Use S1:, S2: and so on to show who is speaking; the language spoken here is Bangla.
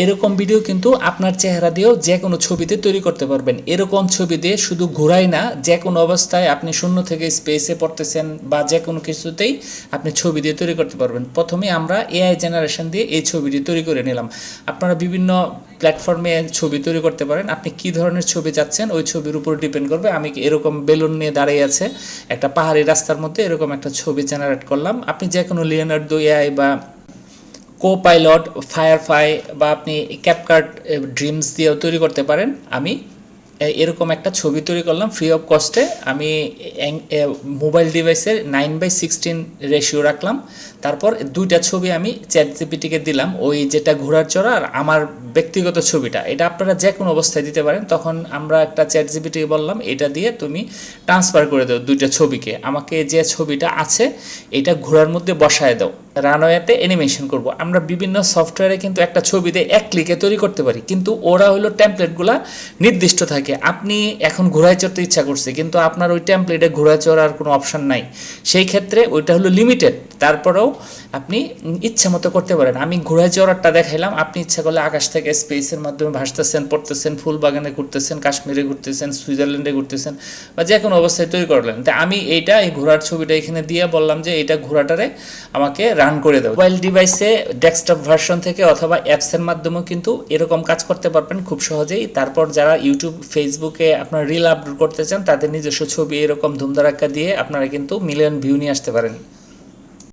S1: এরকম ভিডিও কিন্তু আপনার চেহারা দিয়েও যে কোনো ছবিতে তৈরি করতে পারবেন। এরকম ছবি দিয়ে শুধু ঘোরাই না, যে কোনো অবস্থায় আপনি শূন্য থেকে স্পেসে পড়তেছেন বা যে কোনো কিছুতেই আপনি ছবি দিয়ে তৈরি করতে পারবেন। প্রথমে আমরা এআই জেনারেশন দিয়ে এই ছবিটি তৈরি করে নিলাম। আপনারা বিভিন্ন প্ল্যাটফর্মে ছবি তৈরি করতে পারেন। আপনি কী ধরনের ছবি চাচ্ছেন ওই ছবির উপর ডিপেন্ড করবে। আমি এরকম বেলুন নিয়ে দাঁড়িয়ে আছে একটা পাহাড়ি রাস্তার মধ্যে, এরকম একটা ছবি জেনারেট করলাম। আপনি যে কোনো লিওনার্দো এআই বা কোপাইলট, ফায়ারফ্লাই বা আপনি ক্যাপকাট ড্রিমস দিয়েও তৈরি করতে পারেন। আমি এরকম একটা ছবি তৈরি করলাম ফ্রি অফ কস্টে। আমি মোবাইল ডিভাইসের 9:16 রেশিও রাখলাম। তারপর দুইটা ছবি আমি চ্যাট জিপিটিকে দিলাম, ওই যেটা ঘোড়ার চড়া আর আমার ব্যক্তিগত ছবিটা। এটা আপনারা যে কোনো অবস্থায় দিতে পারেন। তখন আমরা একটা চ্যাট জিপিটিকে বললাম এটা দিয়ে তুমি ট্রান্সফার করে দাও দুইটা ছবিকে, আমাকে যে ছবিটা আছে এটা ঘোড়ার মধ্যে বসায় দাও, রানওয়েতে অ্যানিমেশন করব। আমরা বিভিন্ন সফটওয়্যারে কিন্তু একটা ছবিতে এক ক্লিকে তৈরি করতে পারি, কিন্তু ওরা হলো টেমপ্লেটগুলো নির্দিষ্ট থাকে। আপনি এখন ঘোড়ায় চড়তে ইচ্ছা করছে কিন্তু আপনার ওই টেমপ্লেটে ঘোড়ায় চড়ার কোনো অপশন নাই, সেই ক্ষেত্রে ওইটা হলো লিমিটেড। তারপরেও আপনি ইচ্ছা মতো করতে পারেন। আমি ঘোড়ায় চড়ারটা দেখাইলাম, আপনি ইচ্ছা করলে আকাশ থেকে স্পেসের মাধ্যমে ভাসতেছেন, পড়তেছেন, ফুল বাগানে ঘুরতেছেন, কাশ্মীরে ঘুরতেছেন, সুইজারল্যান্ডে ঘুরতেছেন, বা যে কোনো অবস্থায় তৈরি করলেন। তা আমি এইটা এই ঘোড়ার ছবিটা এখানে দিয়ে বললাম যে এইটা ঘোড়াটারে আমাকে রান করে দাও। মোবাইল ডিভাইসে ডেস্কটপ ভার্সন থেকে অথবা অ্যাপসের মাধ্যমেও কিন্তু এরকম কাজ করতে পারবেন খুব সহজেই। তারপর যারা ইউটিউব ফেসবুকে আপনার রিল আপলোড করতে চান তাদের নিজস্ব ছবি এরকম ধুমধারাক্কা দিয়ে আপনারা কিন্তু মিলিয়ন ভিউ নিয়ে আসতে পারেন।